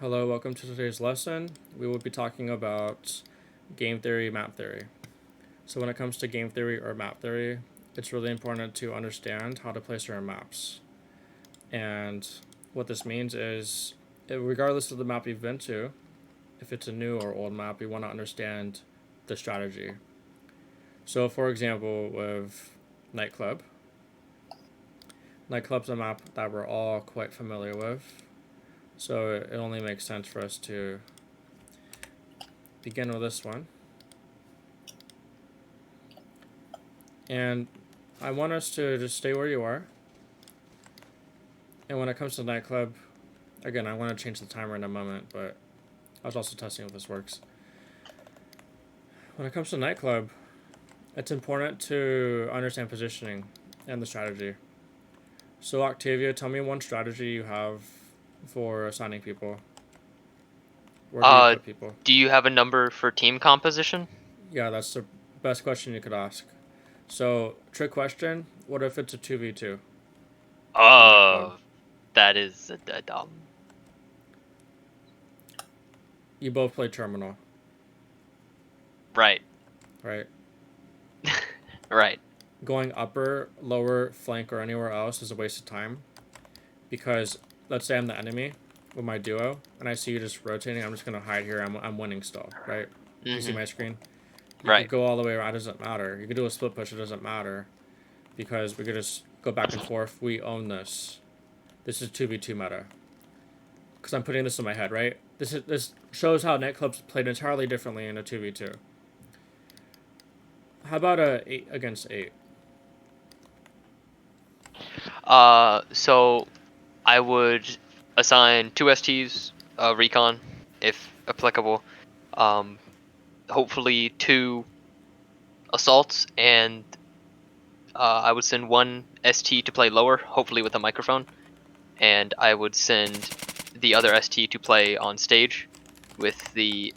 Hello, welcome to today's lesson. We will be talking about game theory, map theory. So when it comes to game theory or map theory, it's really important to understand how to place your maps. And what this means is, regardless of the map you've been to, if it's a new or old map, you want to understand the strategy. So for example, with Nightclub's a map that we're all quite familiar with. So it only makes sense for us to begin with this one. And I want us to just stay where you are. And when it comes to Nightclub, again, I want to change the timer in a moment, but I was also testing if this works. When it comes to Nightclub, it's important to understand positioning and the strategy. So Octavia, tell me one strategy you have for assigning people. Where do you Uh, put people? do you have a number for team composition? Yeah, that's the best question you could ask. So, trick question, what if it's a 2v2 in Nightclub? Oh, that is a dumb. You both play Terminal, Right, right? right. Going upper, lower, flank, or anywhere else is a waste of time. Because let's say I'm the enemy with my duo, and I see you just rotating, I'm just going to hide here. I'm winning still, right? You see my screen? You could Right. go all the way around, it doesn't matter. You could do a split push, it doesn't matter. Because we could just go back and forth. We own this. This is 2v2 meta. Because I'm putting this in my head, right? This shows how Nightclubs played entirely differently in a 2v2. How about a 8 against 8? So I would assign two STs, recon, if applicable. Um, Hopefully two assaults, and I would send one ST to play lower, hopefully with a microphone, and I would send the other ST to play on stage with the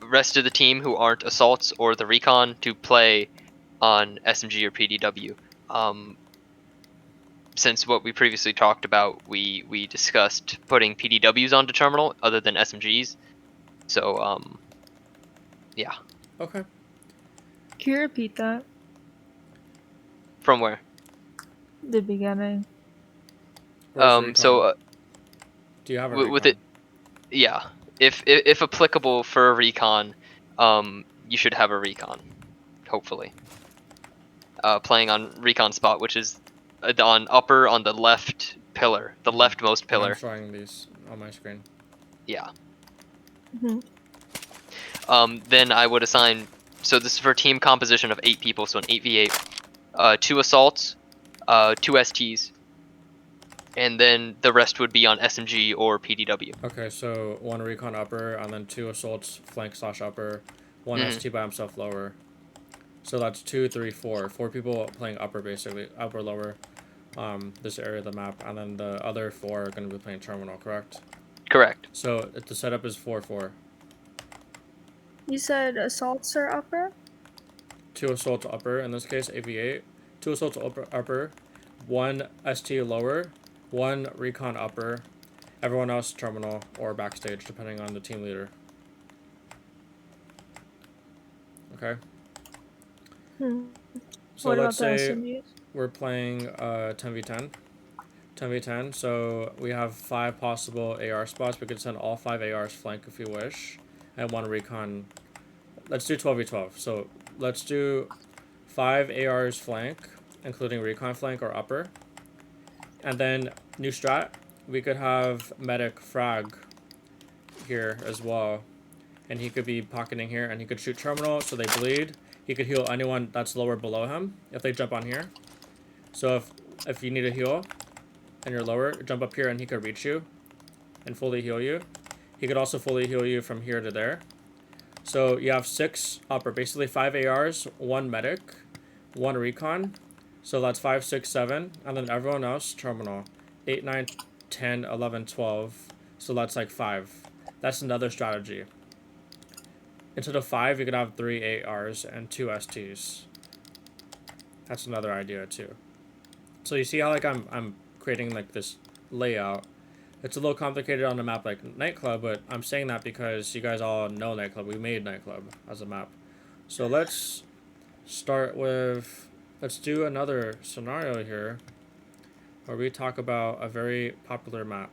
rest of the team who aren't assaults or the recon to play on SMG or PDW. Um, since what we previously talked about, we discussed putting PDWs onto terminal other than SMGs. So yeah. Okay. Can you repeat that? From where? The beginning. Where's So recon? Do you have a with recon? it, yeah. If applicable for a recon, you should have a recon. Hopefully, playing on recon spot, which is on upper on the left pillar, the leftmost And I'm pillar. showing these on my screen. Yeah. Mhm. Then I would assign. So this is for team composition of 8 people, so an 8v8. Two assaults, two STs, and then the rest would be on SMG or PDW. Okay, so one recon upper, and then two assaults flank slash upper, one Hmm. ST by himself lower. So that's 2, 3, 4. 4 people playing upper basically, upper lower, this area of the map, and then the other 4 are going to be playing terminal, correct? Correct. So the setup is 4-4. You said assaults are upper? Two assaults upper, in this case, AV8. Two assaults upper, one ST lower, one recon upper, everyone else terminal or backstage, depending on the team leader. Okay? Hmm. So What let's about the say SMUs? we're playing 10v10. 10v10, so we have 5 possible AR spots. We could send all 5 ARs flank if you wish, and one recon. Let's do 12v12. So let's do 5 ARs flank, including recon flank or upper. And then new strat, we could have medic frag here as well. And he could be pocketing here, and he could shoot terminal so they bleed. He could heal anyone that's lower below him if they jump on here. So if you need a heal and you're lower, jump up here and he could reach you and fully heal you. He could also fully heal you from here to there. So you have 6 upper, basically 5 ARs, 1 medic, 1 recon. So that's 5, 6, 7, and then everyone else terminal. 8, 9, 10, 11, 12. So that's like 5. That's another strategy. Instead of 5, you could have 3 ARs and 2 STs. That's another idea too. So you see how like I'm creating like this layout. It's a little complicated on a map like Nightclub, but I'm saying that because you guys all know Nightclub. We made Nightclub as a map. So let's start with, let's do another scenario here where we talk about a very popular map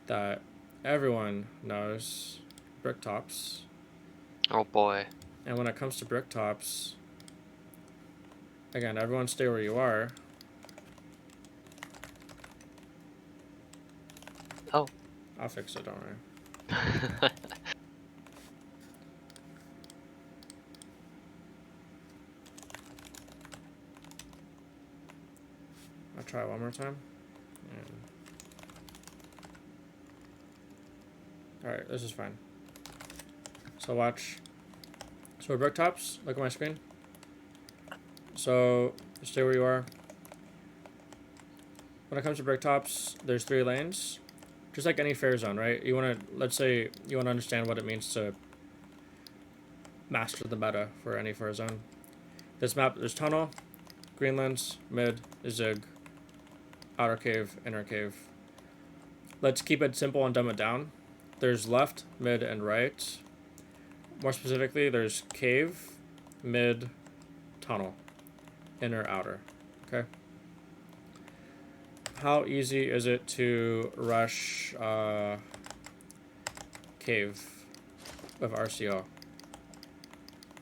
that everyone knows, Bricktops. Oh boy. And when it comes to Bricktops, again, everyone stay where you are. Oh. I'll fix it, don't worry. I'll try it one more time. Alright, this is fine. So watch. So we're Bricktops. Look at my screen. So stay where you are. When it comes to Bricktops, there's 3 lanes. Just like any fair zone, right? You want to, let's say you want to understand what it means to master the meta for any fair zone. This map, there's tunnel, greenlands, mid, zig, outer cave, inner cave. Let's keep it simple and dumb it down. There's left, mid, and right. More specifically, there's cave, mid, tunnel, inner, outer. Okay. How easy is it to rush cave with RCO?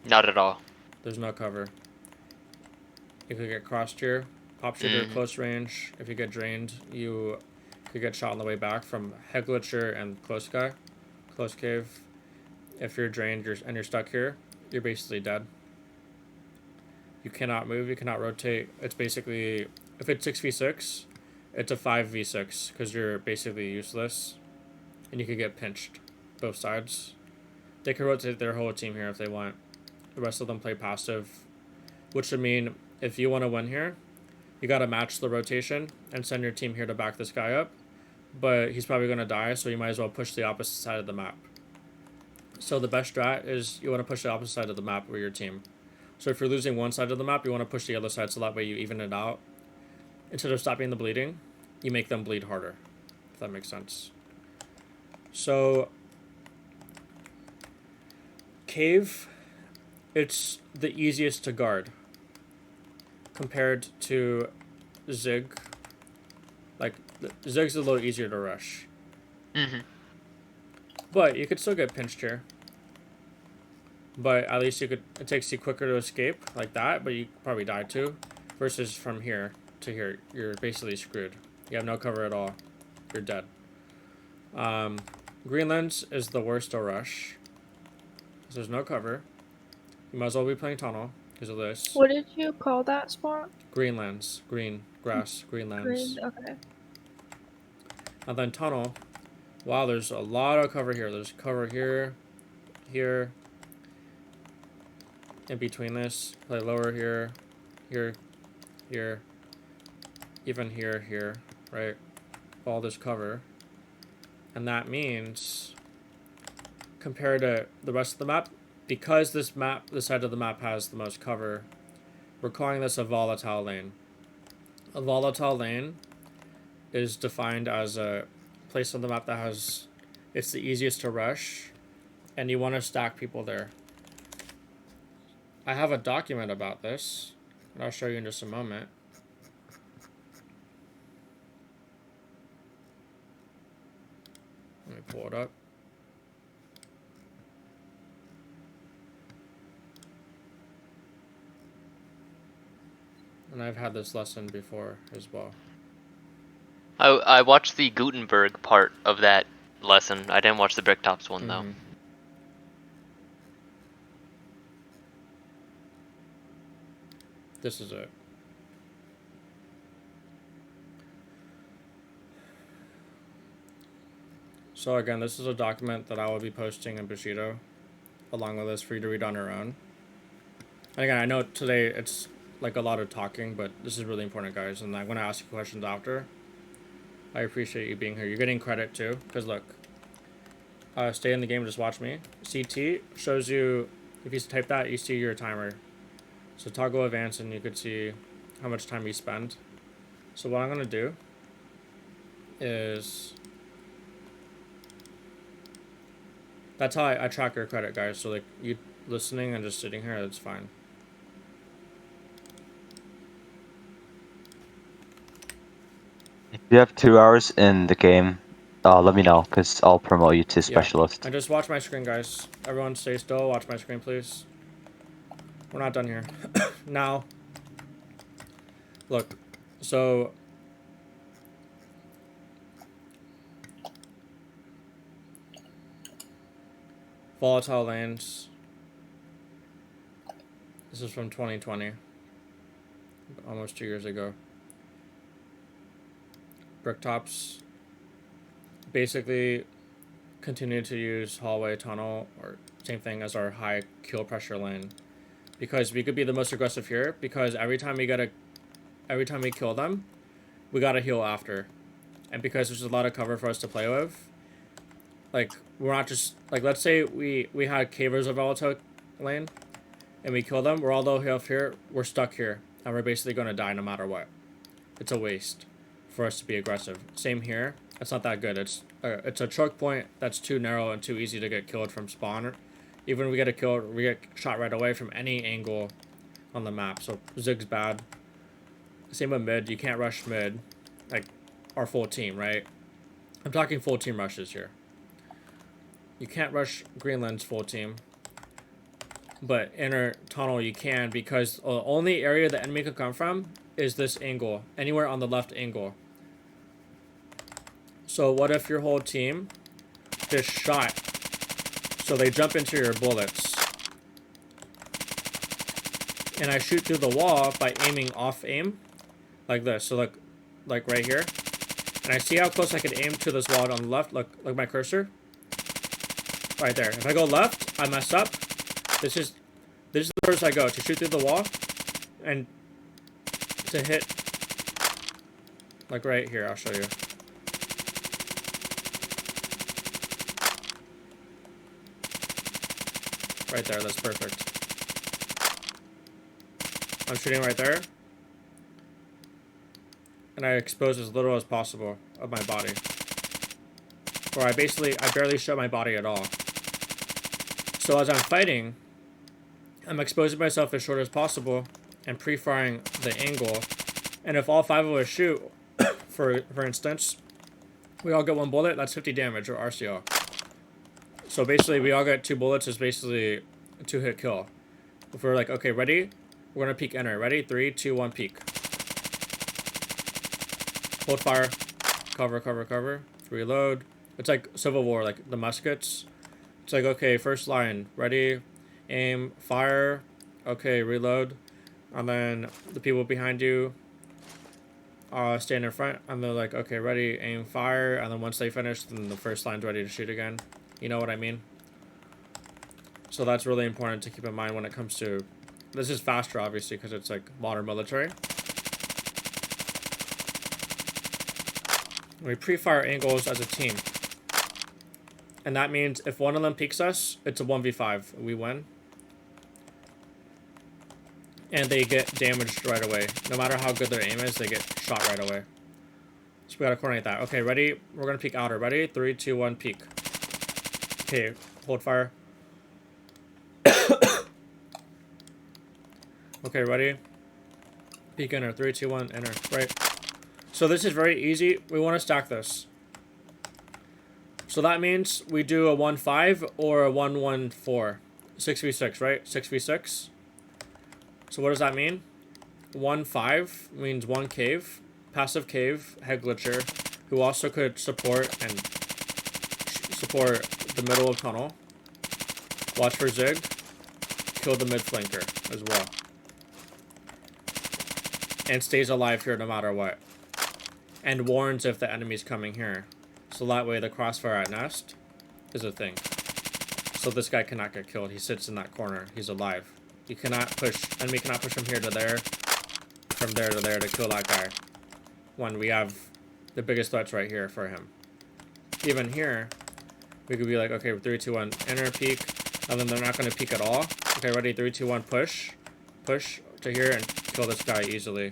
Not at all. There's no cover. You could get crossed here, pop shooter, close range. If you get drained, you could get shot on the way back from head glitcher and close guy, close cave. If you're drained and you're stuck here, you're basically dead. You cannot move, you cannot rotate. It's basically, if it's 6v6, it's a 5v6 because you're basically useless and you could get pinched both sides. They can rotate their whole team here if they want. The rest of them play passive, which would mean if you want to win here, you got to match the rotation and send your team here to back this guy up. But he's probably going to die, so you might as well push the opposite side of the map. So the best strat is you want to push the opposite side of the map with your team. So if you're losing one side of the map, you want to push the other side so that way you even it out. Instead of stopping the bleeding, you make them bleed harder, if that makes sense. So cave, it's the easiest to guard compared to zig. Like zig's a little easier to rush. But you could still get pinched here. But at least you could, it takes you quicker to escape like that, but you probably die too. Versus from here to here, you're basically screwed. You have no cover at all. You're dead. Greenlands is the worst to rush. Because there's no cover. You might as well be playing tunnel because of this. What did you call that spot? Greenlands. Green. Grass. Greenlands. Green. Okay. And then tunnel. Wow, there's a lot of cover here. There's cover here. Here. In between this. Play lower here. Here. Here. Even here. Here. Right? All this cover. And that means, compared to the rest of the map, because this side of the map has the most cover, we're calling this a volatile lane. A volatile lane is defined as a place on the map that has, it's the easiest to rush, and you want to stack people there. I have a document about this, and I'll show you in just a moment. Let me pull it up. And I've had this lesson before as well. I watched the Gutenberg part of that lesson. I didn't watch the Bricktops one though. This is it. So again, this is a document that I will be posting in Bushido, along with this for you to read on your own. And again, I know today it's like a lot of talking, but this is really important, guys. And I'm going to ask you questions after. I appreciate you being here. You're getting credit too, because look, stay in the game, just watch me. CT shows you, if you type that, you see your timer. So toggle advance and you could see how much time you spend. So what I'm going to do is That's how I track your credit, guys. So like you listening and just sitting here, that's fine. If you have 2 hours in the game, let me know, because I'll promote you to specialist. And just watch my screen, guys. Everyone stay still. Watch my screen, please. We're not done here. Now, look. So, volatile lands. This is from 2020. Almost 2 years ago. Bricktops. Basically, continue to use hallway, tunnel, or same thing as our high kill pressure lane. Because we could be the most aggressive here, because every time we kill them, we gotta heal after. And because there's a lot of cover for us to play with, like, we're not just, like, let's say we had cavers of volatile lane, and we kill them, we're all low health here, we're stuck here, and we're basically gonna die no matter what. It's a waste for us to be aggressive. Same here, it's not that good. It's a choke point that's too narrow and too easy to get killed from spawn. Even if we get a kill, we get shot right away from any angle on the map. So Zig's bad. Same with mid, you can't rush mid, like our full team, right? I'm talking full team rushes here. You can't rush Greenland's full team, but inner tunnel you can, because the only area the enemy could come from is this angle, anywhere on the left angle. So what if your whole team is shot, so they jump into your bullets, and I shoot through the wall by aiming off aim, like this. So like right here, and I see how close I can aim to this wall on the left. Look my cursor, right there. If I go left, I mess up. This is the first I go to shoot through the wall, and to hit, like right here. I'll show you. Right there, that's perfect. I'm shooting right there, and I expose as little as possible of my body. Or I barely show my body at all. So as I'm fighting, I'm exposing myself as short as possible and pre-firing the angle. And if all 5 of us shoot, for instance, we all get 1 bullet, that's 50 damage, or RCO. So basically, we all get 2 bullets, is basically a 2-hit kill. If we're like, okay, ready? We're gonna peek enter. Ready? 3, 2, 1, peek. Hold fire. Cover, cover, cover. Reload. It's like Civil War, like the muskets. It's like, okay, first line. Ready? Aim. Fire. Okay, reload. And then the people behind you stand in front, and they're like, okay, ready, aim, fire. And then once they finish, then the first line's ready to shoot again. You know what I mean? So that's really important to keep in mind when it comes to... This is faster, obviously, because it's like modern military. We pre-fire angles as a team. And that means if one of them peeks us, it's a 1v5. We win. And they get damaged right away. No matter how good their aim is, they get shot right away. So we gotta coordinate that. Okay, ready? We're gonna peek outer. Ready? 3, 2, 1, peek. Okay, hold fire. Okay, ready? Peek enter. 3, 2, 1, enter. Right. So this is very easy. We want to stack this. So that means we do a 1-5 or a 1-1-4. 6v6, right? 6v6. So what does that mean? 1-5 means 1 cave. Passive cave, head glitcher, who also could support the middle of tunnel. Watch for Zig. Kill the mid flanker as well. And stays alive here no matter what. And warns if the enemy's coming here. So that way the crossfire at nest is a thing. So this guy cannot get killed. He sits in that corner. He's alive. You cannot push, enemy cannot push from here to there, from there to there to kill that guy. When we have the biggest threats right here for him. Even here, we could be like, okay, 3, 2, 1, enter, peek, and then they're not going to peek at all. Okay, ready, 3, 2, 1, push. Push to here and kill this guy easily.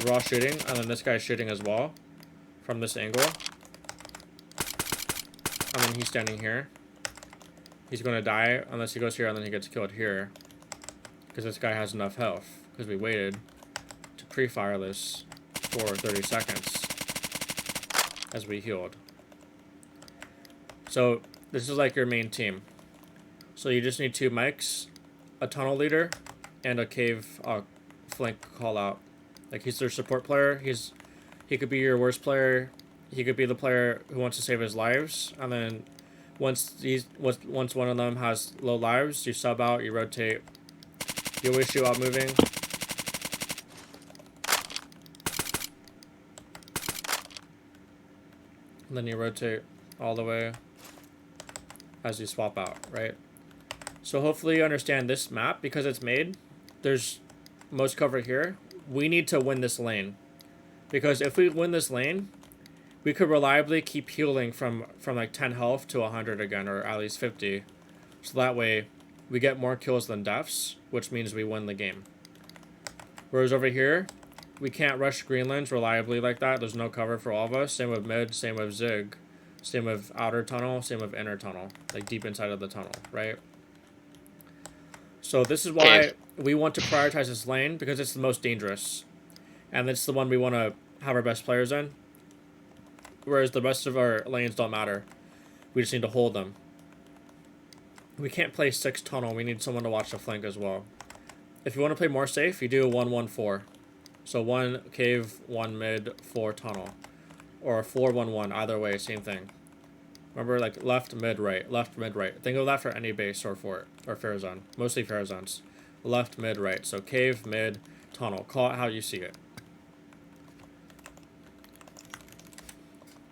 We're all shooting, and then this guy's shooting as well from this angle. And then he's standing here. He's going to die unless he goes here and then he gets killed here. Because this guy has enough health. Because we waited to pre-fire this for 30 seconds as we healed. So this is like your main team. So you just need 2 mics, a tunnel leader, and a cave flank call out. Like he's their support player. He could be your worst player. He could be the player who wants to save his lives. And then once one of them has low lives, you sub out, you rotate. You always shoot out moving. And then you rotate all the way as you swap out, right? So hopefully you understand this map because it's made. There's most cover here. We need to win this lane. Because if we win this lane, we could reliably keep healing from like 10 health to 100 again, or at least 50. So that way, we get more kills than deaths, which means we win the game. Whereas over here, we can't rush Greenlands reliably like that. There's no cover for all of us. Same with mid, same with Zig. Same with outer tunnel, same with inner tunnel. Like deep inside of the tunnel, right? So this is why we want to prioritize this lane, because it's the most dangerous. And it's the one we want to have our best players in. Whereas the rest of our lanes don't matter. We just need to hold them. We can't play 6 tunnel. We need someone to watch the flank as well. If you want to play more safe, you do a 1-1-4. So 1 cave, 1 mid, 4 tunnel. Or a 4-1-1, either way, same thing. Remember, like, left, mid, right. Left, mid, right. Think of that for any base or fort. Or fair zone. Mostly fair zones. Left, mid, right. So cave, mid, tunnel. Call it how you see it.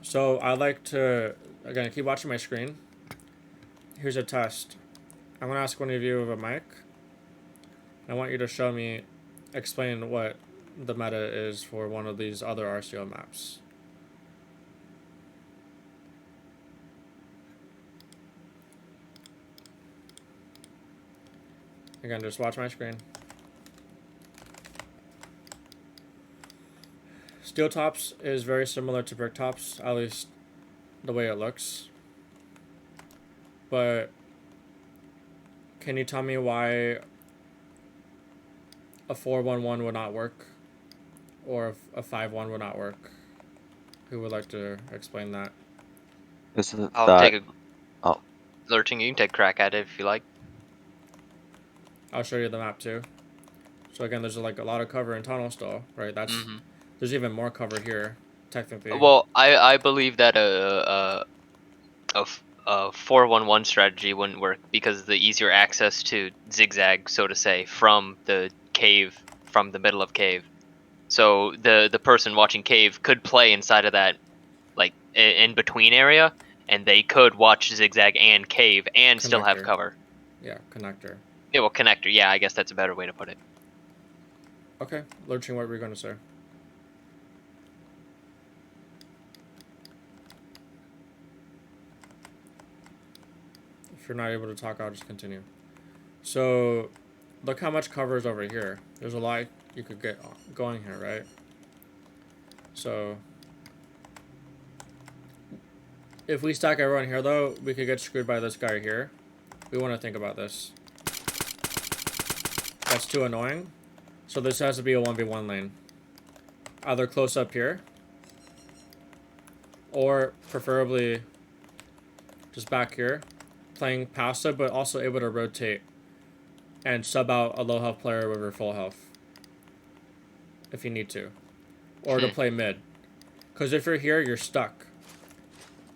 So I like to, again, keep watching my screen. Here's a test. I'm going to ask one of you with a mic. I want you to show me, explain what the meta is for one of these other RCO maps. Again, just watch my screen. Steel tops is very similar to brick tops, at least the way it looks. But can you tell me why a 4-1-1 would not work? Or a 5-1 would not work? Who would like to explain that? I'll take a... Oh. Lurching, you can take a crack at it if you like. I'll show you the map too. So again, there's like a lot of cover in tunnel still, right? That's there's even more cover here, technically. Well, I believe that a 4-1-1 strategy wouldn't work because of the easier access to zigzag, so to say, from the cave, from the middle of cave. So the person watching cave could play inside of that, like in between area, and they could watch zigzag and cave and Connector. Still have cover. Yeah, connector. Yeah, well, connector. Yeah, I guess that's a better way to put it. Okay, Lurching, what were you going to say? If you're not able to talk, I'll just continue. So, look how much cover is over here. There's a lot you could get going here, right? So, if we stack everyone here, though, we could get screwed by this guy here. We want to think about this. That's too annoying. So this has to be a 1v1 lane. Either close up here, or preferably just back here, playing passive, but also able to rotate and sub out a low health player with her full health if you need to, or to play mid. Because if you're here, you're stuck.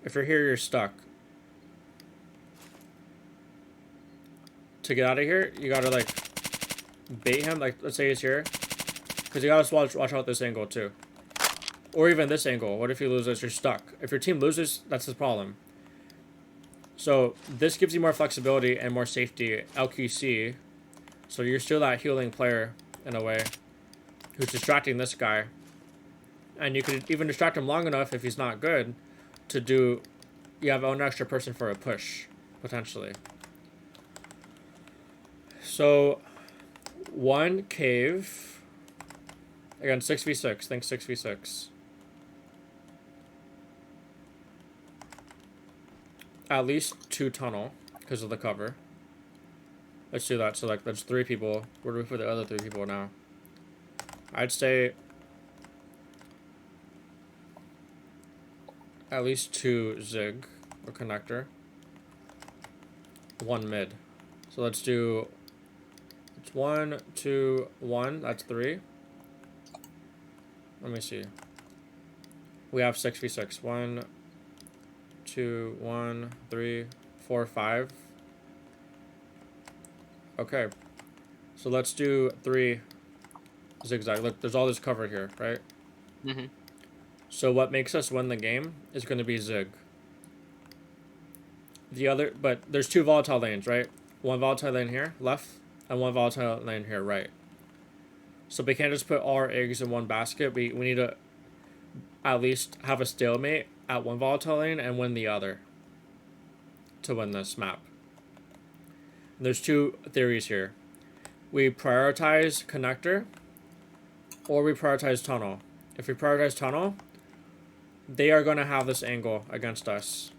If you're here, you're stuck. To get out of here, you gotta like bait him. Like, let's say he's here, because you gotta watch out this angle too, or even this angle. What if you lose this? You're stuck. If your team loses, that's the problem. So this gives you more flexibility and more safety. LQC. So you're still that healing player in a way, who's distracting this guy, and you could even distract him long enough if he's not good, to do. You have an extra person for a push potentially. So, 1 cave. Again, 6v6. Think 6v6. At least 2 tunnel. because of the cover. Let's do that. So like, there's 3 people. Where do we put the other 3 people now? I'd say at least 2 zig or connector. 1 mid. So let's do. It's 1, 2, 1. That's 3. Let me see. We have 6v6. 1, 2, 1, 3, 4, 5. Okay. So let's do 3 zigzag. Look, there's all this cover here, right? Mhm. So what makes us win the game is going to be zig. The other, but there's 2 volatile lanes, right? 1 volatile lane here, left, and 1 volatile lane here, right. So we can't just put all our eggs in one basket. We need to at least have a stalemate at 1 volatile lane and win the other to win this map. And there's 2 theories here. We prioritize connector or we prioritize tunnel. If we prioritize tunnel, they are going to have this angle against us.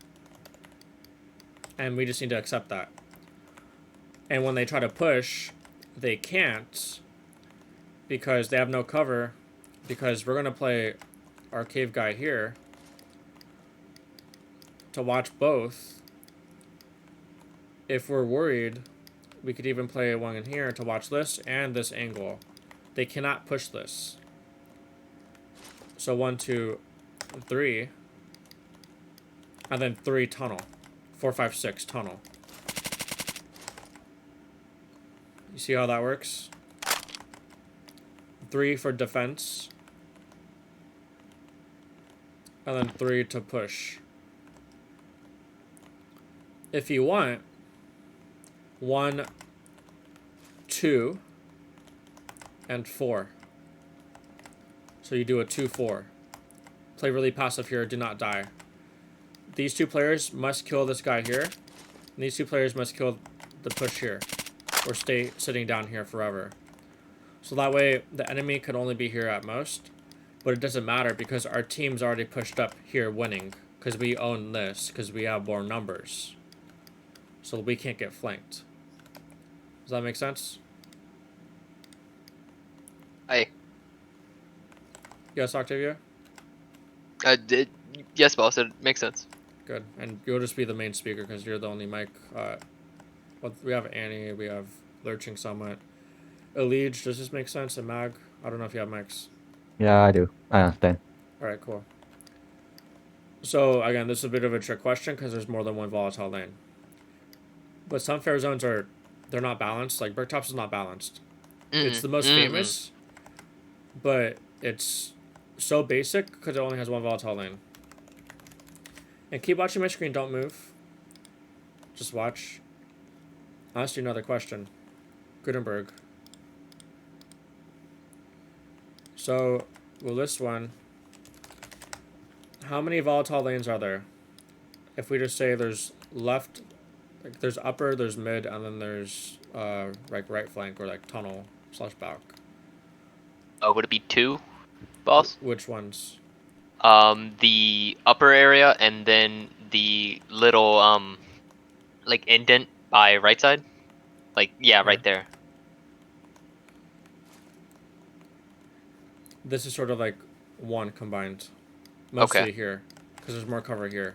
And we just need to accept that. And when they try to push, they can't because they have no cover, because we're going to play our cave guy here to watch both. If we're worried, we could even play one in here to watch this and this angle. They cannot push this. So 1, 2, 3, and then 3 tunnel. 4, 5, 6 tunnel. You see how that works? 3 for defense. And then 3 to push. If you want, 1, 2, and 4. So you do a 2-4. Play really passive here, do not die. These 2 players must kill this guy here. And these 2 players must kill the push here. Or stay sitting down here forever. So that way, the enemy could only be here at most. But it doesn't matter because our team's already pushed up here winning. Because we own this, because we have more numbers. So we can't get flanked. Does that make sense? Yes, Octavia? Yes, boss. It makes sense. Good. And you'll just be the main speaker because you're the only mic. Well, we have Annie, we have Lurching Summit. Elige, does this make sense? And Mag? I don't know if you have mics. Yeah, I do. I understand. Alright, cool. So, again, this is a bit of a trick question because there's more than 1 volatile lane. But some fair zones they're not balanced. Like, Bricktops is not balanced. It's the most famous, but it's so basic because it only has 1 volatile lane. And keep watching my screen, don't move. Just watch. I'll ask you another question. Gutenberg. So, well, this one, how many volatile lanes are there? If we just say there's left, like there's upper, there's mid, and then there's like right flank or like tunnel / back. Would it be 2, boss? Which ones? The upper area and then the little like indent by right side. Like right there. This is sort of like 1 combined. Mostly Okay. here, because there's more cover here.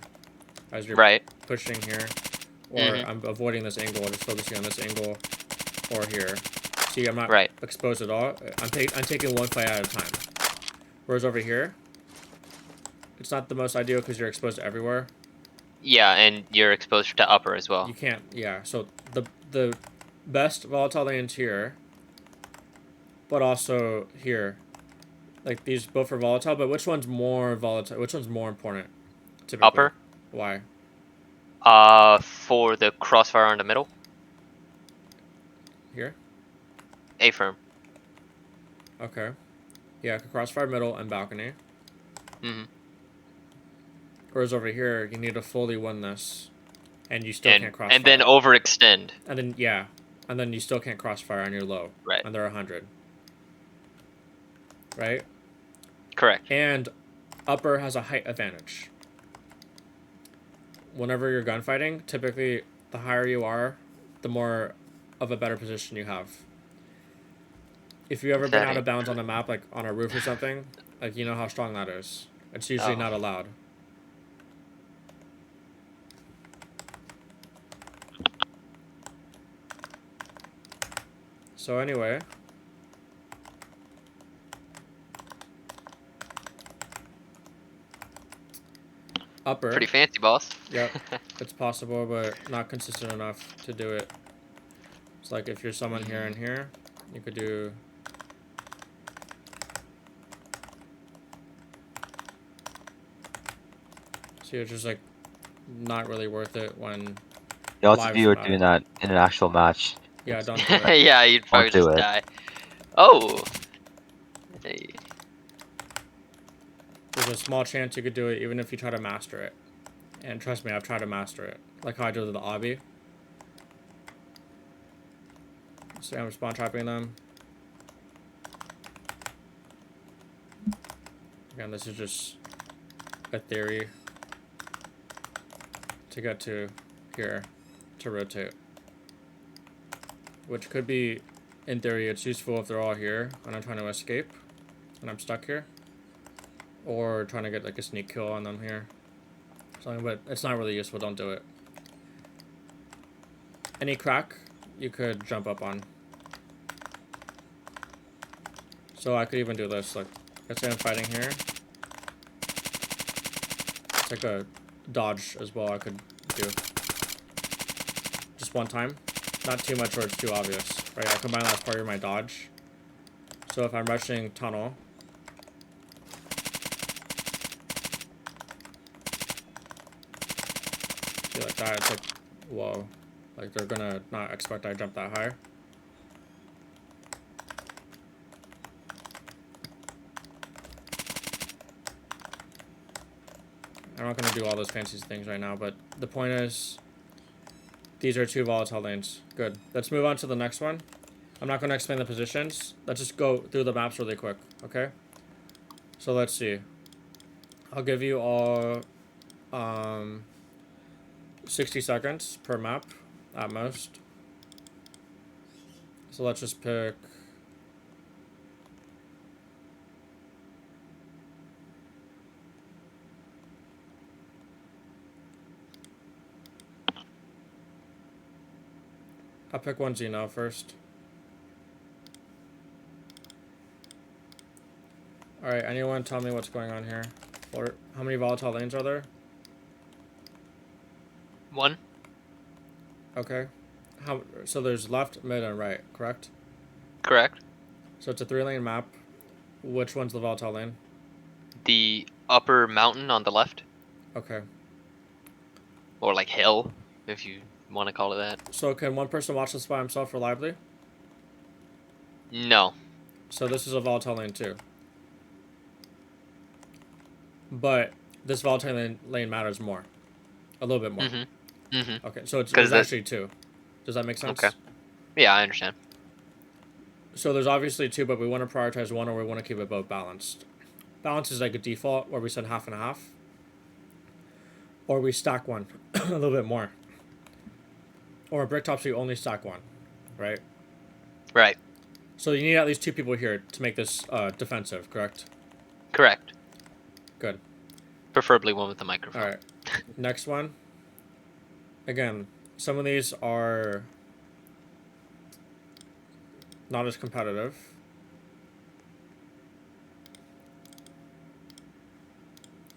As you're Right. pushing here, or I'm avoiding this angle, just focusing on this angle, or here. See, I'm not exposed at all. I'm taking 1 fight at a time. Whereas over here, it's not the most ideal because you're exposed everywhere. Yeah, and you're exposed to upper as well. You can't, yeah. So the best volatile lanes here, but also here. Like these both are volatile, but which one's more volatile? Which one's more important? Typically? Upper. Why? For the crossfire on the middle. Here? A-firm. Okay. Yeah, crossfire middle and balcony. Whereas over here, you need to fully win this. And you still can't crossfire. And then overextend. And then, yeah. And then you still can't crossfire and you're low. Right. And they're 100. Right? Correct. And upper has a height advantage. Whenever you're gunfighting, typically the higher you are, the more of a better position you have. If you've ever been out of bounds on a map, like on a roof or something, like you know how strong that is. It's usually not allowed. So anyway, upper. Pretty fancy, boss. Yep, it's possible, but not consistent enough to do it. It's like if you're someone here and here, you could do. See, it's just like not really worth it when. The odds of lives you are matter. doing that in an actual match. Yeah, don't do it. Yeah, you'd probably do just it. die. Oh. Hey. There's a small chance you could do it even if you try to master it. And trust me, I've tried to master it. Like how I did with the obby. See, I'm spawn trapping them. Again, this is just a theory to get to here to rotate. Which could be, in theory, it's useful if they're all here and I'm trying to escape and I'm stuck here. Or trying to get like a sneak kill on them here. Something, but it's not really useful, don't do it. Any crack, you could jump up on. So I could even do this, like, let's say I'm fighting here. It's like a dodge as well I could do. Just one time. Not too much or it's too obvious. Right, I combine that as part of my dodge. So if I'm rushing tunnel. See like that, it's like, whoa. Like they're gonna not expect I jump that high. I'm not going to do all those fancy things right now, but the point is, these are 2 volatile lanes. Good. Let's move on to the next one. I'm not going to explain the positions. Let's just go through the maps really quick, okay? So let's see. I'll give you all 60 seconds per map at most. So let's just pick... I'll pick one Xeno first. Alright, anyone tell me what's going on here? Or how many volatile lanes are there? 1. Okay. So there's left, mid, and right, correct? Correct. So it's a 3-lane map. Which one's the volatile lane? The upper mountain on the left. Okay. Or like hill, if you want to call it that. So can one person watch this by himself reliably? No. So this is a volatile lane too. But this volatile lane matters more. A little bit more. Mm-hmm. Mm-hmm. Okay, so it's that... actually 2. Does that make sense? Okay. Yeah, I understand. So there's obviously 2, but we want to prioritize one or we want to keep it both balanced. Balance is like a default where we said half and half. Or we stack one a little bit more. Or bricktops, we only stack one, right? Right. So you need at least 2 people here to make this defensive, correct? Correct. Good. Preferably one with a microphone. Alright. Next one. Again, some of these are not as competitive.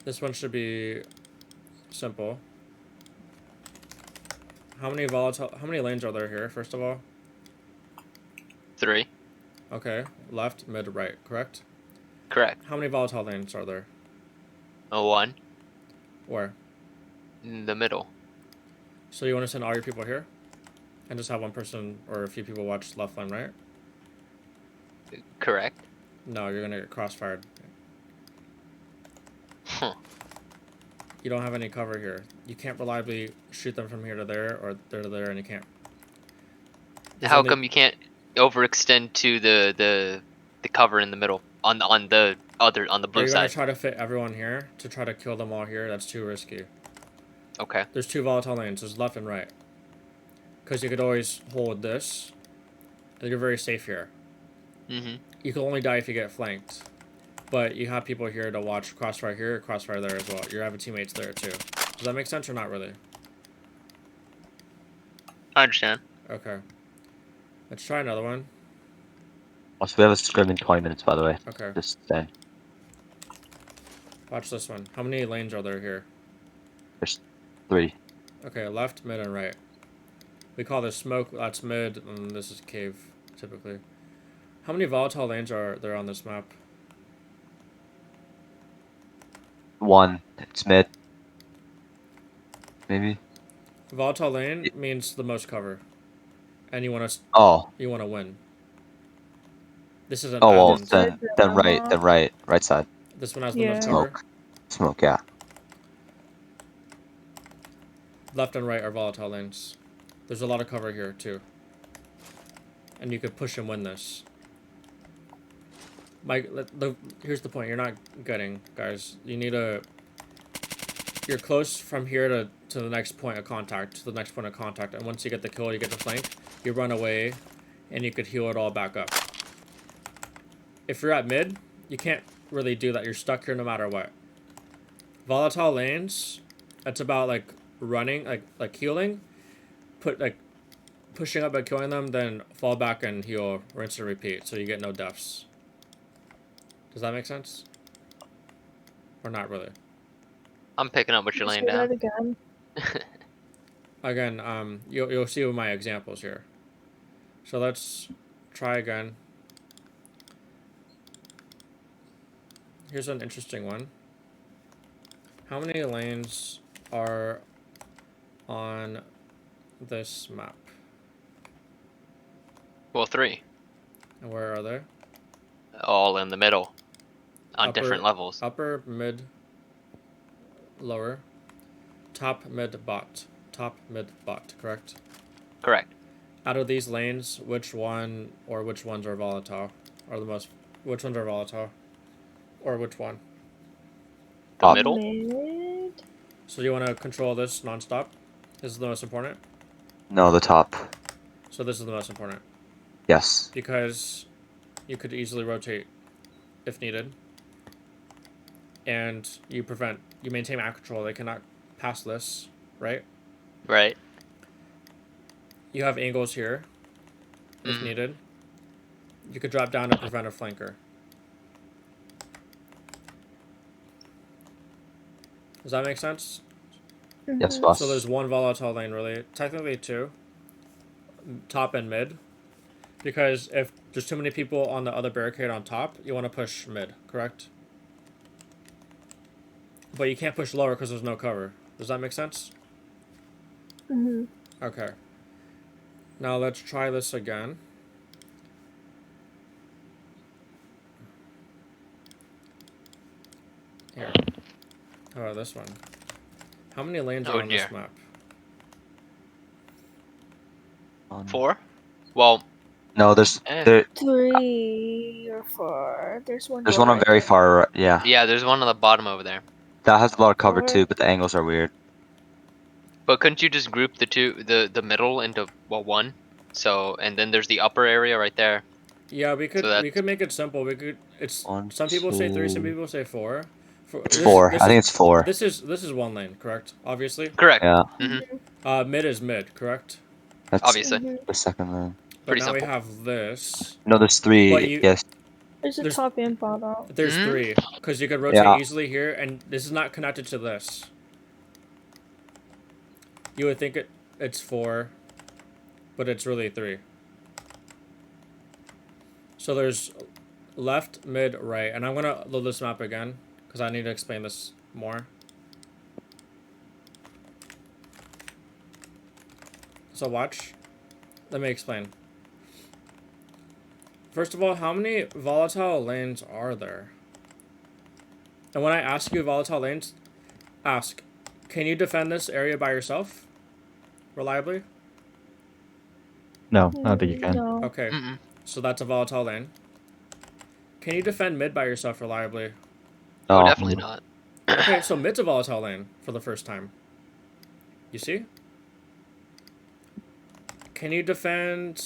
This one should be simple. How many lanes are there here, first of all? 3. Okay, left, mid, right, correct? Correct. How many volatile lanes are there? 1. Where? In the middle. So you want to send all your people here? And just have one person or a few people watch left lane, right? Correct. No, you're gonna get crossfired. Huh. You don't have any cover here. You can't reliably shoot them from here to there or there to there, and you can't. How come you can't overextend to the cover in the middle on the blue You're gonna side? try to fit everyone here to try to kill them all here. That's too risky. Okay. There's 2 volatile lanes. There's left and right. because you could always hold this, and you're very safe here. Mm-hmm. You can only die if you get flanked, but you have people here to watch crossfire here, crossfire there as well. You have teammates there too. Does that make sense or not really? I understand. Okay. Let's try another one. Also, we have a scrim in 20 minutes, by the way. Okay. Just saying. Watch this one. How many lanes are there here? There's 3. Okay, left, mid, and right. We call this smoke, that's mid, and this is cave, typically. How many volatile lanes are there on this map? 1. It's mid. Maybe. Volatile lane means the most cover. And you want Oh. to win. This is an Oh, well, island. then right. Right side. This one has the most Yeah. cover. Smoke, yeah. Left and right are volatile lanes. There's a lot of cover here, too. And you could push and win this. Here's the point. You're not getting, guys. You need a... You're close from here to the next point of contact. To the next point of contact. And once you get the kill, you get the flank. You run away. And you could heal it all back up. If you're at mid, you can't really do that. You're stuck here no matter what. Volatile lanes, it's about like running, like healing, pushing up and killing them, then fall back and heal, rinse and repeat, so you get no deaths. Does that make sense? Or not really? I'm picking up what you're laying Say that down. again. Again, you'll see with my examples here. So let's try again. Here's an interesting one. How many lanes are on this map? Well, 3. And where are they? All in the middle. On Upper- different levels. Upper, mid, lower, top, mid, bot. Top, mid, bot, correct? Correct. Out of these lanes, which one or which ones are volatile? Which ones are volatile? Or which one? The middle? Mid. So you want to control this non-stop? This is the most important? No, the top. So this is the most important. Yes. Because you could easily rotate if needed. And you maintain map control. They cannot pass this, right? Right. You have angles here, if needed. You could drop down to prevent a flanker. Does that make sense? Yes, boss. So there's one volatile lane, really. Technically 2. Top and mid. Because if there's too many people on the other barricade on top, you want to push mid, correct? But you can't push lower because there's no cover. Does that make sense? Okay. Now let's try this again. Here. How about this one? How many lanes are on this map? 4? Well, No, there's 3 or 4. There's one. one on very far right. Yeah. yeah, there's one on the bottom over there. That has a lot of cover 4. too, but the angles are weird. But couldn't you just group the middle into one? So, and then there's the upper area right there. Yeah, we could So we could make it simple. One, Some people say 3, some two. people say 4. It's 4. I think it's 4. This is one lane, correct? Obviously. Correct. Yeah. Mid is mid, correct? That's Obviously. the second one. But Pretty now we simple. have this. No, there's 3. But you- Yes. There's a There's- top and bottom. There's 3 because you could rotate Yeah. easily here, and this is not connected to this. You would think it's 4, but it's really 3. So there's left, mid, right, and I'm gonna load this map again because I need to explain this more. So watch. Let me explain. First of all, how many volatile lanes are there? And when I ask you volatile lanes, ask, can you defend this area by yourself? Reliably? No, I don't think you can. No. Okay, so that's a volatile lane. Can you defend mid by yourself reliably? Oh, Oh, definitely not. Okay, so mid's a volatile lane for the first time. You see? Can you defend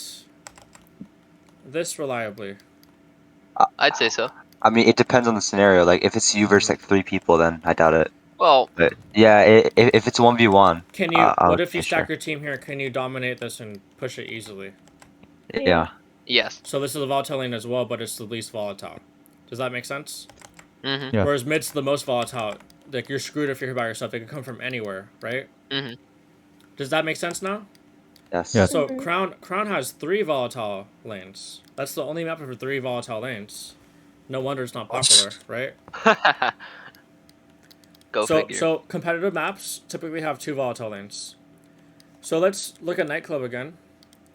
this reliably? I'd say so. I mean, it depends on the scenario. Like, if it's you versus like 3 people, then I doubt it. Well, But yeah, if it's 1v1, Can you? I What would if you say stack sure. your team here? Can you dominate this and push it easily? Yeah. yes. So this is a volatile lane as well, but it's the least volatile. Does that make sense? Mhm. Yeah. Whereas mid's the most volatile. Like you're screwed if you're here by yourself. They could come from anywhere, right? Mhm. Does that make sense now? Yes. Yes. So Mhm. Crown has 3 volatile lanes. That's the only map for 3 volatile lanes. No wonder it's not popular, right? Go So figure. so competitive maps typically have 2 volatile lanes. So let's look at Nightclub again.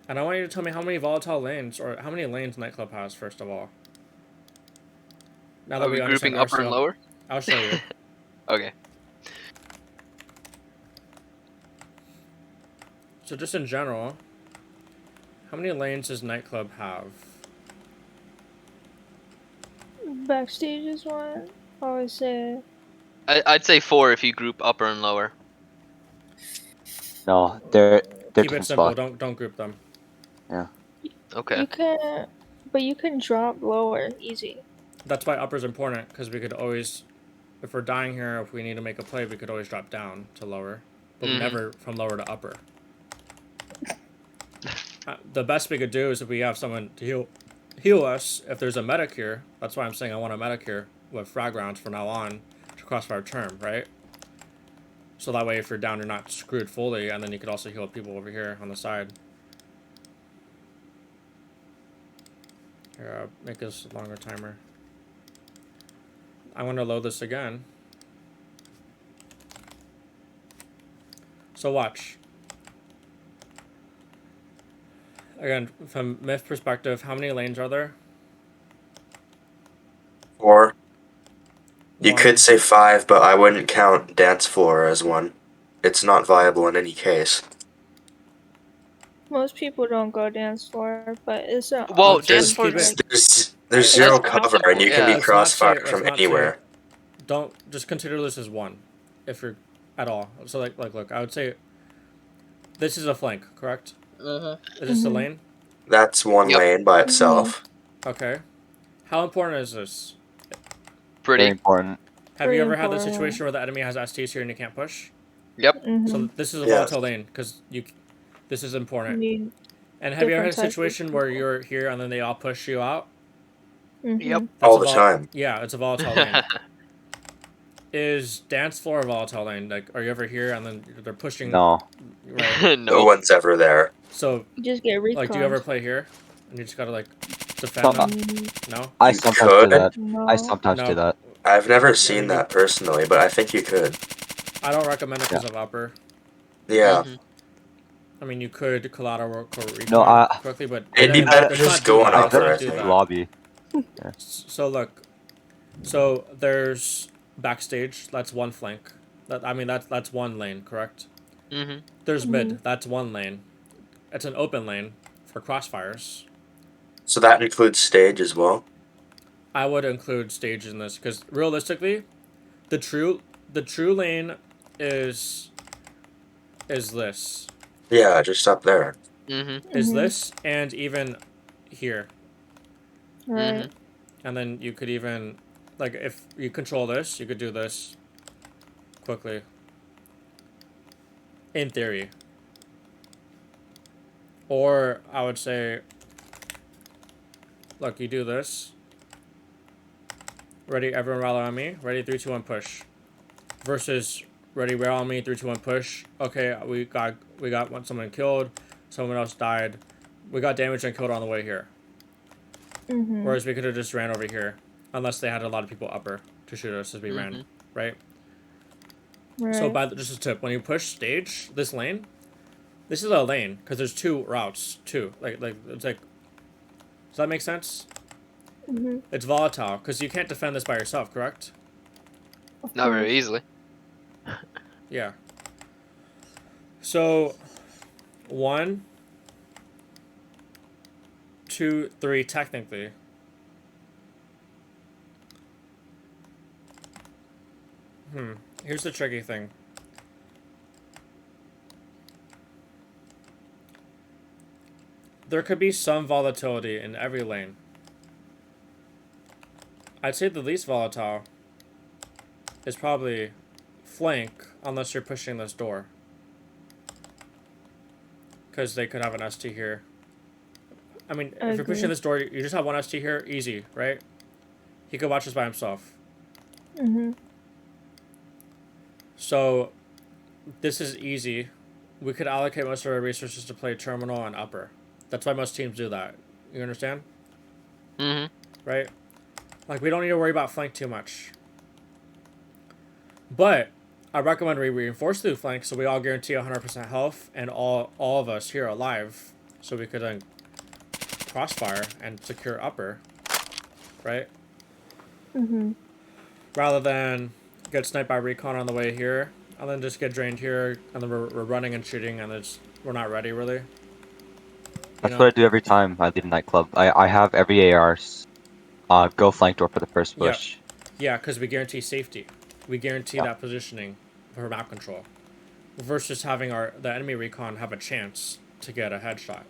And I want you to tell me how many volatile lanes or how many lanes Nightclub has first of all. Now that Are we we understand grouping upper and RCL, lower? I'll show you. Okay. So just in general, how many lanes does Nightclub have? Backstage is one. I would say. I'd say 4 if you group upper and lower. No, they're Keep it different simple. spots. Don't group them. Yeah. Okay. You can, but you can drop lower easy. That's why upper's important because we could always, if we're dying here, if we need to make a play, we could always drop down to lower, but Mhm. never from lower to upper. The best we could do is if we have someone to heal us. If there's a medic here, that's why I'm saying I want a medic here with frag rounds from now on to crossfire term, right? So that way, if you're down, you're not screwed fully, and then you could also heal people over here on the side. Here, make this a longer timer. I want to load this again. So watch. Again, from myth perspective, how many lanes are there? Or you One. could say 5, but I wouldn't count dance floor as one. It's not viable in any case. Most people don't go dance floor, but it's a Well, Let's dance just floor. keep it. There's I- zero That's cover, the and you can be yeah. crossfire Let's from not say. anywhere. Don't just consider this as one, if you're at all. So look, I would say this is a flank, correct? Mhm. Is this a Mhm. lane? That's one Yep. lane by itself. Okay. How important is this? Very Pretty. important. Have Pretty you ever had the important. situation where the enemy has STs here and you can't push? Yep. So this is a Yeah. volatile lane because this is You important. need. And have you ever had a different types of situation where people. you're here and then they all push you out? Yep. Mhm. That's All a the time. Yeah, it's a volatile lane. Is dance floor a volatile lane? Like, are you ever here and then they're pushing? No. Right. No No. one's ever there. So, You just get recon. like, do you ever play here? And you just gotta like defend No, them? Mm, No. I You sometimes do could. that. no. I sometimes No. do that. I've never I seen mean, that personally, but I think you could. I don't recommend it because of upper. Yeah. Mhm. I mean, you could collateral work or recon No, quickly, but It'd be then better to let's just not do go on that. I Let's upper, not I do think. that. lobby. So look, so there's backstage. That's one flank. That's one lane, correct? Mhm. There's Mhm. mid. That's one lane. It's an open lane for crossfires. So that includes stage as well. I would include stage in this because realistically, the true lane is this Yeah, just up there. Mhm. is Mhm. this and even here, Right. Mhm. and then you could even like if you control this, you could do this quickly. In theory. Or I would say, look, you do this. Ready, everyone rally on me. Ready, 3, 2, 1, push. Versus, ready, rally on me, 3, 2, 1, push. Okay, we got someone killed. Someone else died. We got damaged and killed on the way here. Mhm. Whereas we could have just ran over here, unless they had a lot of people upper to shoot us as we ran, Mhm. right? Right. So just a tip: when you push stage, this lane, this is a lane because there's 2 routes too. Like it's like, does that make sense? Mhm. It's volatile because you can't defend this by yourself, correct? Of Not very course. easily. Yeah. So, 1, 2, 3, technically. Here's the tricky thing. there could be some volatility in every lane. I'd say the least volatile is probably flank, unless you're pushing this door. Because they could have an ST here. I mean, if you're pushing this door, you just have one ST here, easy, right? He could watch this by himself. So, this is easy. We could allocate most of our resources to play terminal and upper. That's why most teams do that. You understand? Right? Like, we don't need to worry about flank too much. But I recommend we reinforce through flank so we all guarantee 100% health and all of us here are alive. So we could then crossfire and secure upper. Right? Rather than get sniped by recon on the way here and then just get drained here and then we're running and shooting and we're not ready really. That's what I do every time I leave nightclub. I have every ARs go flank door for the first push. Yeah, because we guarantee safety. We guarantee that positioning for map control. Versus having the enemy recon have a chance to get a headshot.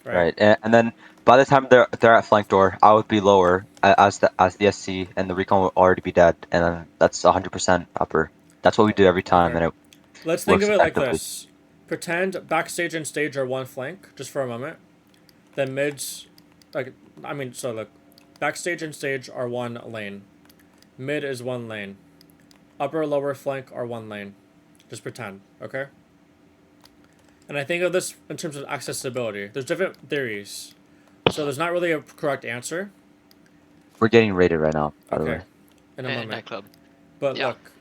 Right. And then by the time they're at flank door, I would be lower as the SC and the recon will already be dead, and then that's 100% upper. That's what we do every time, and it Let's think of it like effectively. this. Pretend backstage and stage are one flank, just for a moment. Then mids, so look, backstage and stage are one lane. Mid is one lane. Upper, lower flank are one lane. Just pretend, okay? And I think of this in terms of accessibility. There's different theories. So there's not really a correct answer. We're getting rated right now, by the way. In a moment. Nightclub. But look,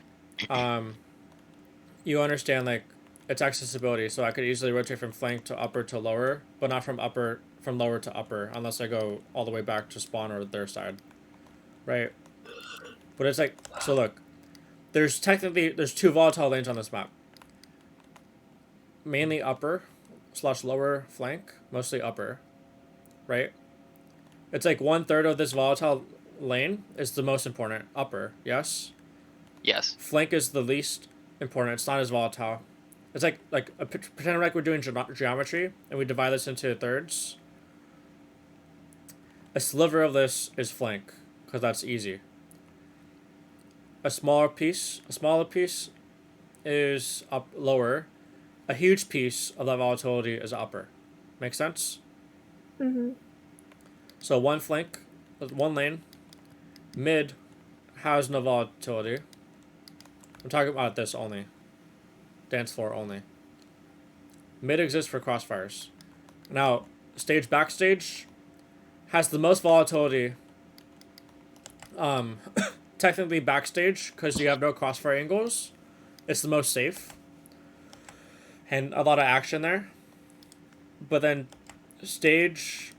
you understand, like, it's accessibility, so I could easily rotate from flank to upper to lower, but not from lower to upper, unless I go all the way back to spawn or their side. Right? But it's like, so look, there's two volatile lanes on this map. Mainly upper / lower flank, mostly upper. Right? It's like 1/3 of this volatile lane is the most important. Upper, yes? Yes. Flank is the least important. It's not as volatile. It's like pretend like we're doing geometry and we divide this into thirds. A sliver of this is flank because that's easy. A smaller piece is lower. A huge piece of that volatility is upper. Make sense? So one flank, one lane. Mid has no volatility. I'm talking about this only. Dance floor only. Mid exists for crossfires. Now, backstage has the most volatility. Technically backstage, because you have no crossfire angles. It's the most safe. And a lot of action there. But then stage...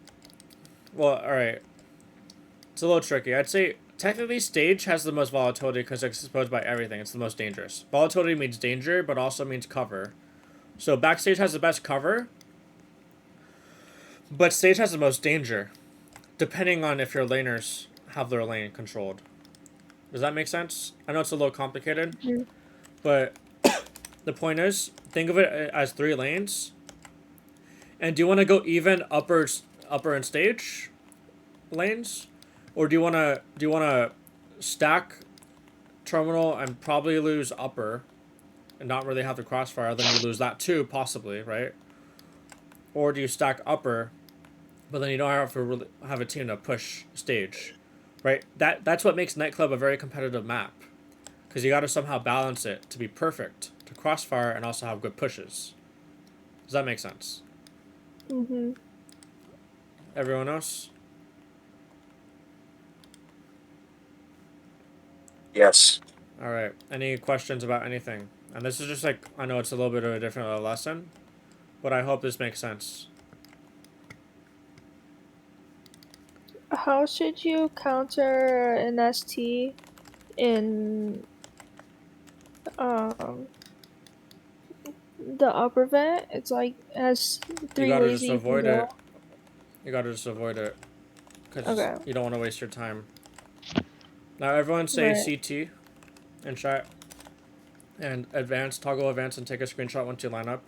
Well, alright. It's a little tricky. I'd say technically stage has the most volatility because it's exposed by everything. It's the most dangerous. Volatility means danger, but also means cover. So backstage has the best cover, but stage has the most danger, depending on if your laners have their lane controlled. Does that make sense? I know it's a little complicated, but the point is, think of it as 3 lanes. And do you want to go even upper and stage lanes? Or do you wanna stack terminal and probably lose upper and not really have the crossfire, then you lose that too, possibly, right? Or do you stack upper, but then you don't have to really have a team to push stage, right? That's what makes Nightclub a very competitive map, because you got to somehow balance it to be perfect to crossfire and also have good pushes. Does that make sense? Everyone else? Yes. All right. Any questions about anything? And this is just like, I know it's a little bit of a different lesson, but I hope this makes sense. How should you counter an ST in the upper vent? It's like has 3 ways you can go. You gotta just avoid it, because Okay. you don't want to waste your time. Now everyone say CT in chat, and toggle advance and take a screenshot once you line up.